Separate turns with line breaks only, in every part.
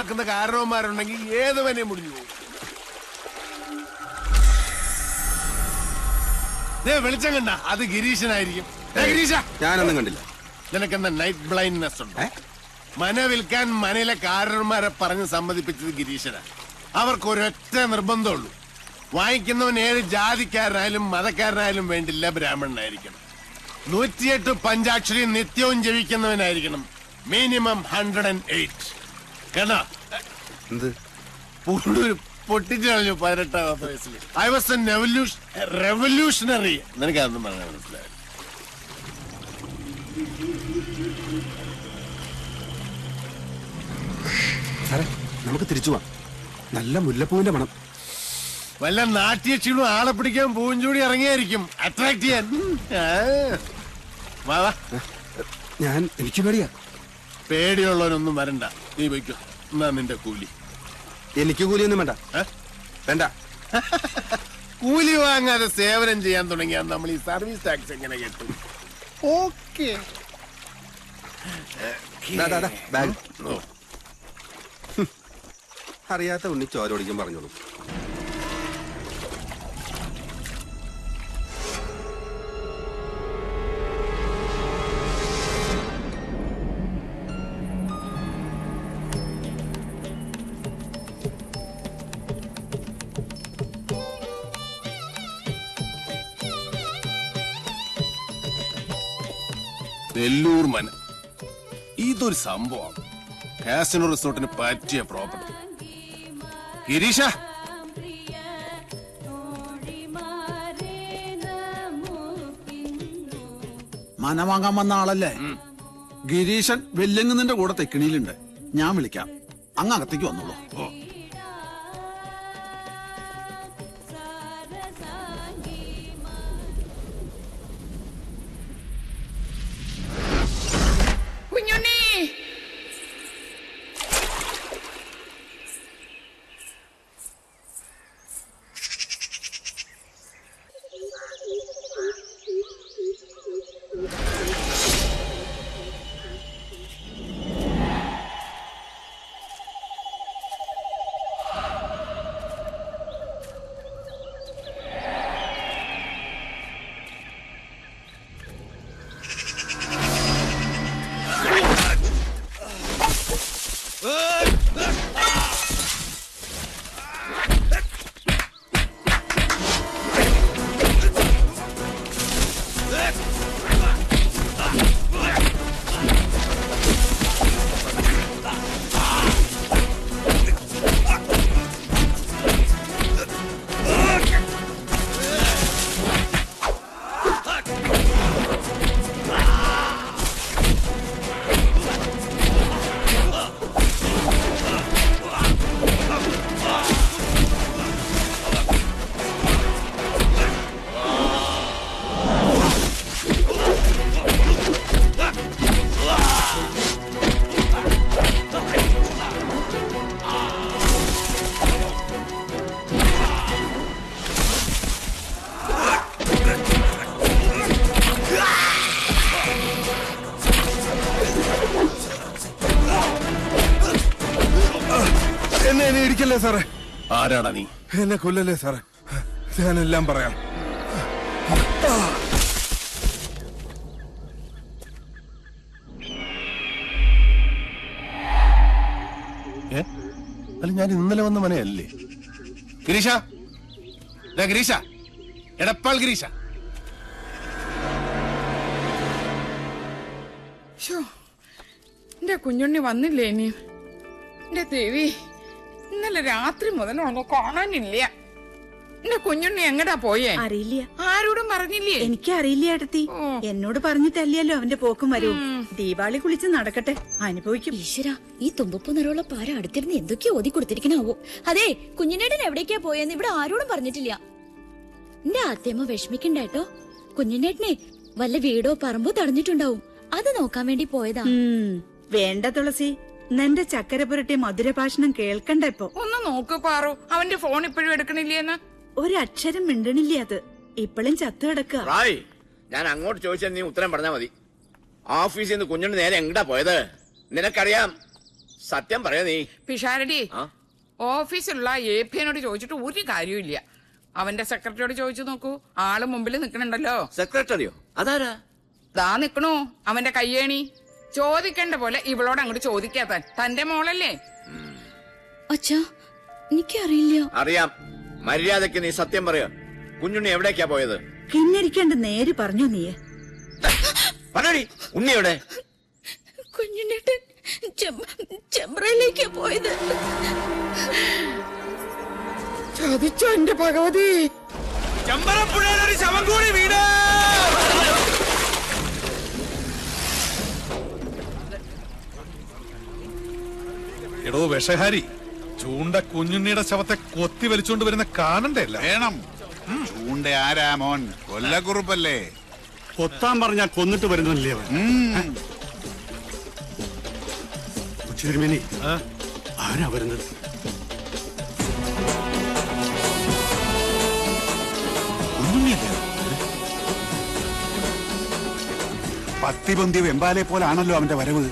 നോക്കുന്ന കാരണവന്മാരുണ്ടെങ്കിൽ ഏതുവനെ മുടിഞ്ഞു പോകും. വെളിച്ചം കണ്ട അത് ഗിരീശനായിരിക്കും. ഗിരീശ,
ഞാനൊന്നും കണ്ടില്ല.
നിനക്കെന്താ നൈറ്റ് ബ്ലൈൻഡ്നെസ് ഉണ്ടോ? മന വിൽക്കാൻ മനയിലെ കാരണന്മാരെ പറഞ്ഞ് സമ്മതിപ്പിച്ചത് ഗിരീശനാ. അവർക്കൊരൊറ്റ നിർബന്ധമുള്ളൂ, വാങ്ങിക്കുന്നവൻ ഏത് ജാതിക്കാരനായാലും മതക്കാരനായാലും വേണ്ടില്ല, ബ്രാഹ്മണനായിരിക്കണം. 108 പഞ്ചാക്ഷരി നിത്യവും ജപിക്കുന്നവനായിരിക്കണം. മിനിമം 108. കേട്ടോ? പൊട്ടിച്ചു കളഞ്ഞു 18ാമത്തെ വയസ്സിൽ. I was A revolutionary. നിനക്ക് അതൊന്നും പറഞ്ഞാൽ മനസ്സിലായി.
സാറേ, നമുക്ക് തിരിച്ചു പോവാം. നല്ല മുല്ലപ്പൂവിന്റെ മണം.
വല്ല നാട്യക്ഷീണും ആളെ പിടിക്കാൻ പൂവും ചൂടി ഇറങ്ങിയായിരിക്കും, അട്രാക്ട് ചെയ്യാൻ.
എനിക്ക് പേടിയാ.
പേടിയുള്ളവനൊന്നും വരണ്ട, നീ വയ്ക്കോ. എന്നാ നിന്റെ കൂലി.
എനിക്ക് കൂലിയൊന്നും വേണ്ട. വേണ്ട.
കൂലി വാങ്ങാതെ സേവനം ചെയ്യാൻ തുടങ്ങിയാൽ നമ്മൾ ഈ സർവീസ് ടാക്സ് എങ്ങനെ കിട്ടും? ഓക്കെ.
അറിയാത്ത ഉണ്ണി ചോരോടിക്കും പറഞ്ഞോളൂ.
വെല്ലൂർ മന ഇതൊരു സംഭവം. കാസിനോ റിസോർട്ടിന് പറ്റിയ പ്രോപ്പർട്ടി. ഗിരീഷ,
മന വാങ്ങാൻ വന്ന ആളല്ലേ? ഗിരീശൻ വെല്ലങ്ങുന്നതിന്റെ കൂടെ തെക്കിണിയിലുണ്ട്. ഞാൻ വിളിക്കാം, അങ്ങ് അകത്തേക്ക് വന്നോളൂ.
എന്നെ ഇടിക്കല്ലേ സാറേ.
ആരാടാ നീ?
എന്നെ കൊല്ലല്ലേ സാറേ, ഞാനെല്ലാം പറയാം.
അല്ല, ഞാൻ ഇന്നലെ വന്ന മനയല്ലേ? ഗിരീഷ, ഗിരീഷ, എടപ്പാൾ ഗിരീഷ.
എന്റെ കുഞ്ഞുണ്ണി വന്നില്ലേ ഇനി? എന്റെ ദേവി, ഇന്നലെ രാത്രി മുതൽ ഒന്നും കാണാനില്ല. എന്റെ കുഞ്ഞുണ്ണി എങ്ങടാ പോയേ?
അറിയില്ല.
ആരോടും പറഞ്ഞില്ലേ?
എനിക്കറിയില്ല ഏട്ടത്തി. എന്നോട് പറഞ്ഞിട്ടല്ലല്ലോ അവന്റെ പോക്കും വരൂ. ദീപാവലി കുളിച്ച് നടക്കട്ടെ, അനുഭവിക്കും.
ഈശ്വര, ഈ തുമ്പപ്പൂ നിറമുള്ള പാര അടുത്തിരുന്ന് എന്തൊക്കെയോ ഓതി കൊടുത്തിരിക്കണാവോ. അതെ, കുഞ്ഞിനേട്ടൻ എവിടേക്കാ പോയെന്ന് ഇവിടെ ആരോടും പറഞ്ഞിട്ടില്ല. എന്റെ ആത്തേമ്മ വിഷമിക്കണ്ടേട്ടോ. കുഞ്ഞിനേട്ടനെ വല്ല വീടോ പറമ്പോ തടഞ്ഞിട്ടുണ്ടാവും, അത് നോക്കാൻ വേണ്ടി പോയതാ.
വേണ്ട തുളസി, നിന്റെ ചക്കര പുരട്ടിയ മധുരഭാഷണം കേൾക്കണ്ട ഇപ്പൊ.
ഒന്ന് നോക്ക് പാറു, അവന്റെ ഫോൺ ഇപ്പോഴും എടുക്കണില്ലേന്ന്.
ഒരക്ഷരം മിണ്ടണില്ല. അത് ഇപ്പോഴും ചത്തു കിടക്കുക.
ഞാൻ അങ്ങോട്ട് ചോദിച്ചാൽ നീ ഉത്തരം പറഞ്ഞാ മതി. ഓഫീസിൽ നിന്ന് കുഞ്ഞുണ്ണി നേരെ എങ്ങടാ പോയത്? നിനക്കറിയാം, സത്യം പറയാ നീ.
പിഷാരടി, ഓഫീസിലുള്ള APനോട് ചോദിച്ചിട്ട് ഒരു കാര്യമില്ല. അവന്റെ സെക്രട്ടറിയോട് ചോദിച്ചു നോക്കൂ. ആള് മുമ്പിൽ നിക്കണുണ്ടല്ലോ.
സെക്രട്ടറിയോ? അതാരാ?
ദാ നിക്കണു അവന്റെ കയ്യേണി. ചോദിക്കേണ്ട പോലെ ഇവളോട് അങ്ങോട്ട് ചോദിക്കാത്താൻ. തന്റെ മോളല്ലേ?
അച്ഛാ, എനിക്കറിയില്ല.
അറിയാം. മര്യാദക്ക് നീ സത്യം പറയാ. കുഞ്ഞുണ്ണി എവിടേക്കാ പോയത്?
കിന്നരിക്കാണ്ട് നേര് പറഞ്ഞു നീയെ.
പറയടി, ഉണ്ണി എവിടെ?
കുഞ്ഞുണ്ണേട്ടൻ ചെമ്പ്രയിലേക്കാ പോയത്.
ചതിച്ചോ എന്റെ ഭഗവതി.
ചെമ്പറപ്പുഴയിലൊരു ശവം കൂടി വീട്.
എടോ വിഷഹാരി, ചൂണ്ട കുഞ്ഞുണ്ണിയുടെ ശവത്തെ കൊത്തി വലിച്ചോണ്ട് വരുന്ന കാണണ്ടേ?
വേണം. ചൂണ്ട ആരാ മോൻ? കൊല്ലക്കുറുപ്പല്ലേ?
കൊത്താൻ പറഞ്ഞാ കൊന്നിട്ട് വരുന്നില്ലേ അവൻ? ഉച്ചതിരുമേനി, ആരാ വരുന്നത്? പത്തിപൊന്തിയ വെമ്പാലെ പോലാണല്ലോ അവന്റെ വരവ്.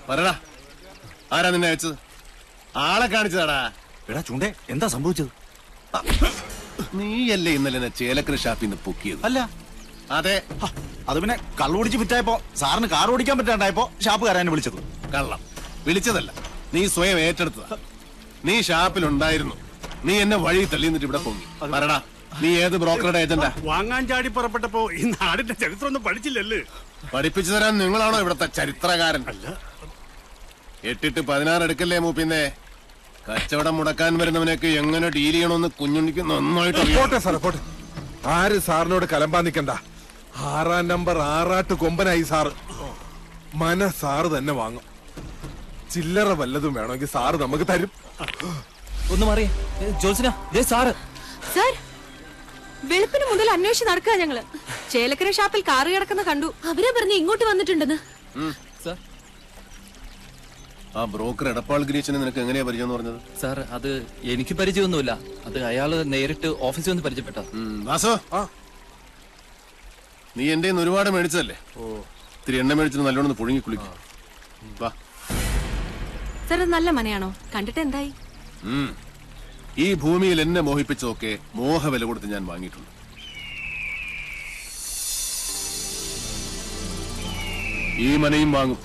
പറടാ, ആരാ നിന്നെ അയച്ചത്? ആളെ കാണിച്ചതാടാ.
എടാ ചൂണ്ടേ, എന്താ സംഭവിച്ചത്?
നീയല്ലേ ഇന്നലെ എന്നെ ചേലക്കര ഷാപ്പിൽ നിന്ന് പൊക്കിയത്?
അല്ല.
അതെ.
അത് പിന്നെ കള്ളുപിടിച്ച് വിറ്റായപ്പോ സാറിന് കാർ ഓടിക്കാൻ പറ്റാണ്ടായപ്പോ ഷാപ്പുകാരനെ വിളിച്ചത്.
കള്ളം വിളിച്ചതല്ല, നീ സ്വയം ഏറ്റെടുത്തതാ. നീ ഷാപ്പിലുണ്ടായിരുന്നു. നീ എന്നെ വഴി തള്ളി നിന്നിട്ട് ഇവിടെ പൊങ്ങി. പറടാ, നീ ഏത് ബ്രോക്കറുടെ ഏജന്റാ?
വാങ്ങാൻ ചാടി പുറപ്പെട്ടപ്പോ ഈ നാടിന്റെ ചരിത്രം ഒന്നും പഠിച്ചില്ലല്ലേ?
പഠിപ്പിച്ചു തരാൻ നിങ്ങളാണോ ഇവിടത്തെ ചരിത്രകാരൻ? അല്ല. 8-16 എടുക്കല്ലേ മൂപ്പിന്നെ. കച്ചവടം മുടക്കാൻ വരുന്നവനൊക്കെ എങ്ങനെ ഡീൽ ചെയ്യണമെന്ന് കുഞ്ഞുണ്ണിക്ക് നന്നായിട്ട്
പോട്ടെ സാറേ, പോട്ടെ. ആര് സാറിനോട് കലമ്പാൻ നിക്കണ്ട. 6-ാം നമ്പർ ആറാട്ട് കൊമ്പനായി സാറ്. സാറ് തന്നെ വാങ്ങും. ചില്ലറ വല്ലതും വേണമെങ്കിൽ സാറ് നമുക്ക് തരും.
ഒന്ന് മാറിയേ ജോത്സന, സാറ്.
സാർ, വെളുപ്പിന് മുതൽ അന്വേഷിച്ച് നടക്കുക ഞങ്ങള്. ചേലക്കര ഷാപ്പിൽ കാറ് കിടക്കുന്ന കണ്ടു. അവരെ പറഞ്ഞ് ഇങ്ങോട്ട് വന്നിട്ടുണ്ടെന്ന്.
ആ ബ്രോക്കർ എടപ്പാൾ ഗിരീശനെ നിനക്ക് എങ്ങനെയാ പരിചയം എന്ന് പറഞ്ഞത്?
സാർ, അത് എനിക്ക് പരിചയമൊന്നുമില്ല. അത് അയാള് നേരിട്ട് ഓഫീസിൽ വന്ന് പരിചയപ്പെട്ട.
വാസോ, നീ എന്റെ ഒരുപാട് മേടിച്ചതല്ലേ? ഇത്തിരി എണ്ണ മേടിച്ചിട്ട് നല്ലോണം പുഴുങ്ങി കുളിക്കും.
സാർ, അത് നല്ല മനയാണോ? കണ്ടിട്ട് എന്തായി?
ഈ ഭൂമിയിൽ എന്നെ മോഹിപ്പിച്ചതൊക്കെ മോഹവില കൊടുത്ത് ഞാൻ വാങ്ങിയിട്ടുണ്ട്. ഈ മനയും വാങ്ങും.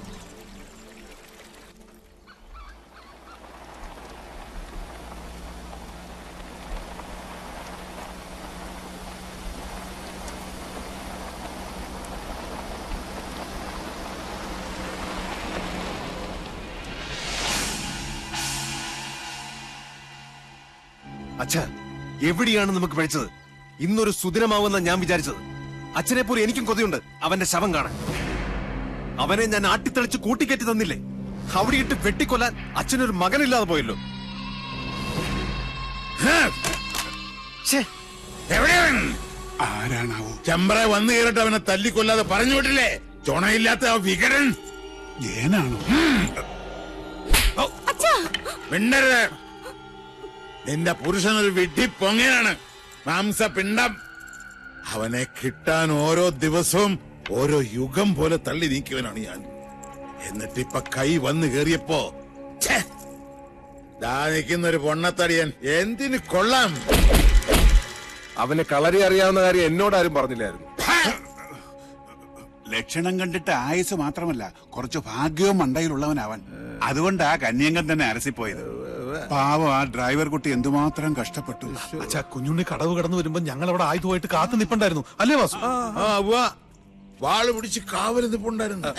അച്ഛാ, എവിടെയാണ് നമുക്ക് പഴിച്ചത്? ഇന്നൊരു സുദിനമാവുന്ന ഞാൻ വിചാരിച്ചത്. അച്ഛനെ പോലെ എനിക്കും കൊതിയുണ്ട് അവന്റെ ശവം കാണാൻ. അവനെ ഞാൻ ആട്ടിത്തെളിച്ച് കൂട്ടിക്കയറ്റി തന്നില്ലേ? അവിടെ ഇട്ട് വെട്ടിക്കൊല്ലാൻ അച്ഛനൊരു മകനില്ലാതെ പോയല്ലോ.
ആരാണാവോ?
ചെമ്പ്ര വന്നു കയറിട്ട് അവനെ തല്ലിക്കൊല്ലാതെ പറഞ്ഞു വിട്ടില്ലേ? ചുണയില്ലാത്ത ആ വികടൻ
ഏനാണോ?
മിണ്ടരുത്. നിന്റെ പുരുഷനൊരു വിഡ്ഢി പൊങ്ങനാണ്, മാംസപിണ്ഡം. അവനെ കിട്ടാൻ ഓരോ ദിവസവും ഓരോ യുഗം പോലെ തള്ളി നീക്കിയവനാണ് ഞാൻ. എന്നിട്ടിപ്പൊ കൈ വന്നു കേറിയപ്പോ ദാ നിൽക്കുന്നൊരു പൊണ്ണത്തടിയൻ എന്തിന് കൊള്ളാം.
അവന് കളരി അറിയാവുന്ന കാര്യം എന്നോടാരും പറഞ്ഞില്ലായിരുന്നു.
ലക്ഷണം കണ്ടിട്ട് ആയുസ് മാത്രമല്ല, കുറച്ച് ഭാഗ്യവും മണ്ടയിലുള്ളവനവൻ. അതുകൊണ്ടാ കന്യങ്കൻ തന്നെ അരസിപ്പോയത്. പാവം ആ ഡ്രൈവർ കുട്ടി എന്തുമാത്രം കഷ്ടപ്പെട്ടു.
അച്ഛാ, കുഞ്ഞുണ്ണി കടവ് കടന്നു വരുമ്പോ ഞങ്ങൾ അവിടെ ആയുധമായിട്ട് കാത്തു നിപ്പുണ്ടായിരുന്നു, അല്ലേ വാസു?
വാള് പിടിച്ച് കാവല് നിപ്പുണ്ടായിരുന്നു.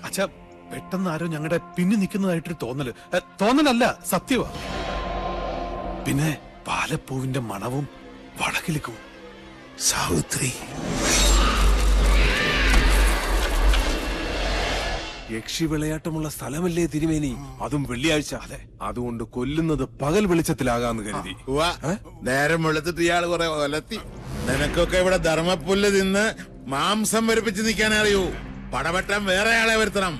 അച്ഛാ, പെട്ടെന്ന് ആരോ ഞങ്ങളുടെ പിന്നിൽ നിൽക്കുന്നതായിട്ടൊരു തോന്നലല്ല, സത്യവാ. പിന്നെ പാലപ്പൂവിന്റെ മണവും വടക്കിലിക്കും.
സാവിത്രി,
യക്ഷി വിളയാട്ടമുള്ള സ്ഥലമല്ലേ തിരുമേനി? അതും വെള്ളിയാഴ്ച. അതെ, അതുകൊണ്ട് കൊല്ലുന്നത് പകൽ വെളിച്ചത്തിലാകാന്ന് കരുതി.
നേരം വെളുത്തിട്ട് ഇയാള് കുറെ ഒലത്തി. നിനക്കൊക്കെ ഇവിടെ ധർമ്മപ്പുല്ല് തിന്ന് മാംസം വരിപ്പിച്ച് നിൽക്കാനേ അറിയൂ. പടവട്ടം വേറെ ആളെ വരുത്തണം.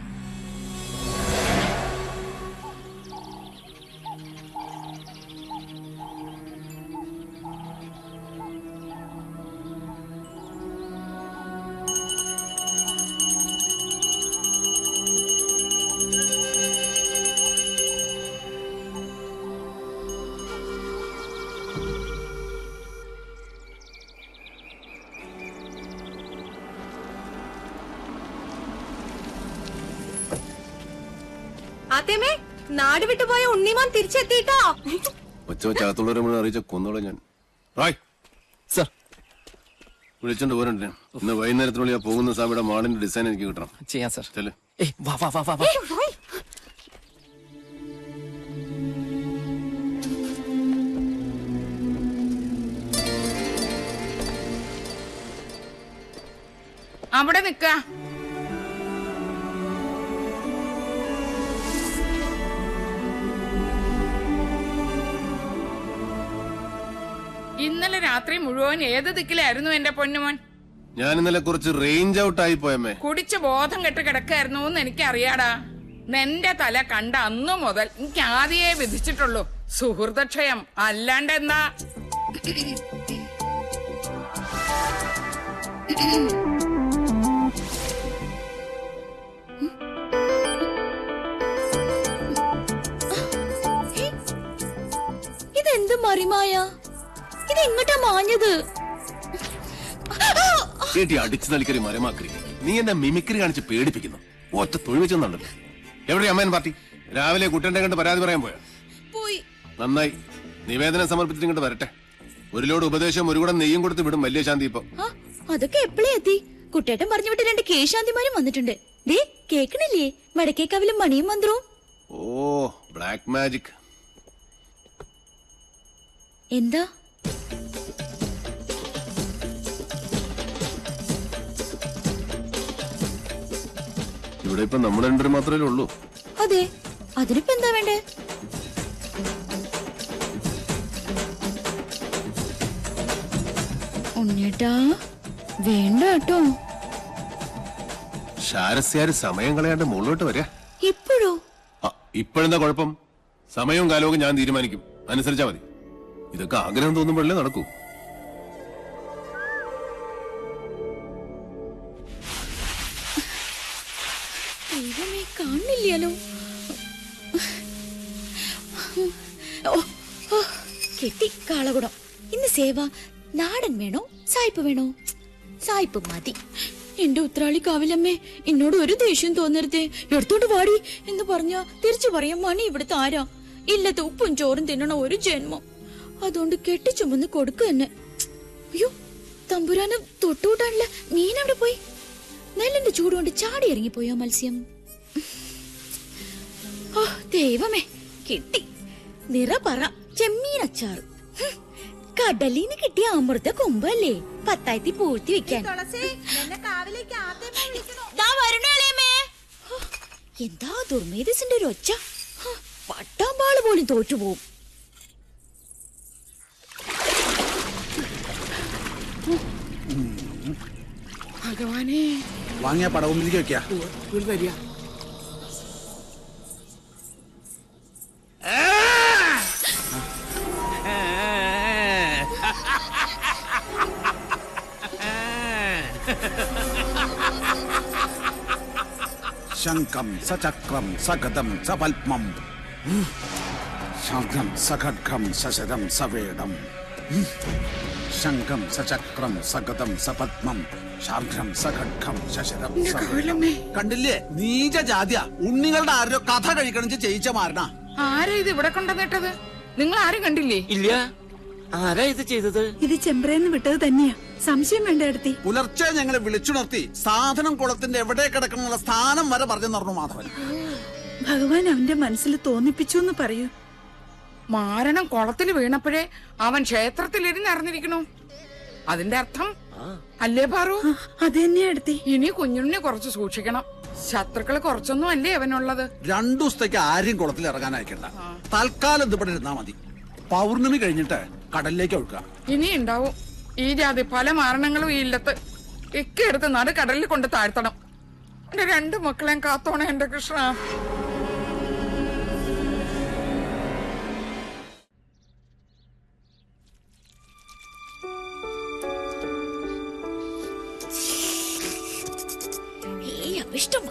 ആത്തേമേ നാട് വിട്ടുപോയ ഉണ്ണിമാൻ തിരിച്ചെത്തിട്ടോ.
അകത്തുള്ളവരെ മുഴുവൻ അറിയിച്ച കൊന്നോളാം ഞാൻ. റായ്
സർ,
വിളിച്ചോണ്ട് പോരണ്ടേ? ഇന്ന് വൈകുന്നേരത്തിനുള്ളിൽ ആ പോകുന്ന സാമിയുടെ മാളിന്റെ ഡിസൈൻ എനിക്ക് കിട്ടണം.
ചെയ്യാം സർ.
ചെല്ല്.
വാ വാ വാ വാ വാ.
അവിടെ നിക്ക. ഇന്നലെ രാത്രി മുഴുവൻ ഏത് ദിക്കിലായിരുന്നു എന്റെ പൊന്നുമോൻ?
ഞാൻ ഇന്നലെ കുറച്ച് റേഞ്ച് ഔട്ട് ആയി പോയമ്മേ.
കുടിച്ച് ബോധം കെട്ട് കിടക്കായിരുന്നു എന്ന് എനിക്കറിയാടാ. നിന്റെ തല കണ്ട അന്നു മുതൽ എനിക്ക് ആദ്യേ വിധിച്ചിട്ടുള്ളൂ സുഹൃതക്ഷയം. അല്ലാണ്ട് എന്താ?
ഇതെന്ത് മറിമായ? ഇതെങ്ങോട്ടാ മാഞ്ഞത്?
ചേട്ടി അടിച്ചു തളിക്കറി മരമാക്കറി. നീ എന്നെ മിമിക്രി കാണിച്ച് പേടിപ്പിക്കുന്നു. ഒറ്റ തൊഴിൽ വെച്ചെന്നുണ്ടല്ലോ. എവിടെ അമ്മയൻ പാർട്ടി? രാവിലെ കുട്ടന്റെ കണ്ട് പരാതി പറയാൻ പോയാ?
പോയി.
നന്നായി. നിവേദനം സമർപ്പിച്ചിട്ട് ഇങ്ങോട്ട് വരട്ടെ. ഒരു ലോഡ് ഉപദേശം ഒരു കൂടെ നെയ്യും കൊടുത്ത് വിടും വലിയ ശാന്തി. ഇപ്പൊ
അതൊക്കെ എപ്പോഴേ എത്തി? കുട്ടേട്ടൻ പറഞ്ഞു വിട്ട് 2 കേശാന്തിമാരും വന്നിട്ടുണ്ട്. ദേ കേക്കണില്ലേ വടക്കേക്കാവിലും മണിയും മന്ത്രവും.
ഓ ബ്ലാക്ക് മാജിക്.
എന്താ?
ഇവിടെ ഇപ്പൊ നമ്മൾ രണ്ടു മാത്രമേ ഉള്ളൂ.
അതെ, അതിനിപ്പോ എന്താ വേണ്ടേ? ഉണ്ണേട്ടാ വേണ്ട കേട്ടോ.
ശാരസ്യാര് സമയം കളയാണ്ട് മുകളിലോട്ട് വരാ.
ഇപ്പോഴോ?
ഇപ്പോഴെന്താ കുഴപ്പം? സമയവും കാലവും ഞാൻ തീരുമാനിക്കും. അനുസരിച്ചാ മതി. ഇതൊക്കെ ആഗ്രഹം തോന്നുമ്പോഴല്ലേ നടക്കൂ.
ദൈവമേ, കാണില്ലല്ലോ. കെട്ടി കാളകുടം. ഇന്ന് സേവ നാടൻ വേണോ സായിപ്പ് വേണോ? സായിപ്പ് മതി. എന്റെ ഉത്രാളി കാവിലമ്മേ, എന്നോട് ഒരു ദേഷ്യം തോന്നരുതേ. എടുത്തോണ്ട് വാടി എന്ന് പറഞ്ഞ തിരിച്ചു പറയാം മണി ഇവിടുത്തെ ആരാ? ഇല്ലത്തെ ഉപ്പും ചോറും തിന്നണ ഒരു ജന്മം. അതുകൊണ്ട് കെട്ടിച്ചുമന്ന് കൊടുക്ക തന്നെ. അയ്യോ, തമ്പുരാന് തൊട്ടുകൂട്ടാനുള്ള മീൻ അവിടെ പോയി. നെല്ലിന്റെ ചൂടുകൊണ്ട് ചാടി ഇറങ്ങിപ്പോയോ മത്സ്യം? ഓ ദൈവമേ, കിട്ടി. നിറപറ ചെമ്മീനച്ചാറ്. കടലിന്ന് കിട്ടിയ അമൃത കൊമ്പല്ലേ, പത്തായത്തി പൂഴ്ത്തി വെക്കാൻ. എന്താ ദുർമേധസിന്റെ ഒരു ഒച്ച. പട്ടാമ്പാള് പോലും തോറ്റുപോകും.
ഭഗവാനെ,
വാങ്ങിയ പടവുമ്പിലേക്ക് വെക്കാ.
വരിക.
ശംഖം സചക്രം സഗദം സപത്മം ശംഖം സഖഡ്ഗം സശരം സവേദം ശംഖം സചക്രം സഗദം സപത്മം ശാർഘം സഖഡ്ഗം സശരം സവേദം. കണ്ടില്ലേ, നീച ജാതിയ. ഉണ്ണികളുടെ ആരോ കഥ കഴിക്കണം ചെയ്യിച്ച മാരണ.
ആരാ ഇത് ഇവിടെ കൊണ്ടുവന്നിട്ടത്? നിങ്ങൾ ആരും കണ്ടില്ലേ?
ഇല്ല. ആരാ ഇത് ചെയ്തത്?
ഇത് ചെമ്പ്രേന്ന് വിട്ടത് തന്നെയാ. സംശയം വേണ്ട എടുത്തി.
പുലർച്ചെ ഞങ്ങളെ വിളിച്ചുണർത്തി സാധനം കുളത്തിന്റെ എവിടെ കിടക്കണമെന്നുള്ള സ്ഥാനം വരെ പറഞ്ഞു തന്നു മാധവൻ.
ഭഗവാൻ അവന്റെ മനസ്സിൽ തോന്നിപ്പിച്ചു എന്ന് പറയൂ.
മാരണം കുളത്തിൽ വീണപ്പോഴേ അവൻ ക്ഷേത്രത്തിലിരുന്ന് അറിഞ്ഞിരിക്കണു. അതിന്റെ അർത്ഥം അല്ലേ പാറു?
അത് തന്നെയാ എടുത്തി.
ഇനി കുഞ്ഞുണ്ണി കുറച്ച് സൂക്ഷിക്കണം. ശത്രുക്കൾ കുറച്ചൊന്നും അല്ലേ അവനുള്ളത്.
2 ദിവസത്തേക്ക് ആരെയും കുളത്തിൽ ഇറങ്ങാൻ അയക്കണ്ട. തൽക്കാലം ഇതിവിടെ ഇരുന്നാ മതി. പൗർണമി കഴിഞ്ഞിട്ട് കടലിലേക്ക് ഒഴുക്കുക.
ഇനി ഉണ്ടാവും ഈ ജാതി പല മാരണങ്ങളും ഈ ഇല്ലത്ത്. എടുത്ത് നട കടലിൽ കൊണ്ട് താഴ്ത്തണം. എന്റെ 2 മക്കളെയും കാത്തോണേ എന്റെ കൃഷ്ണ.
അഭിഷ്ടം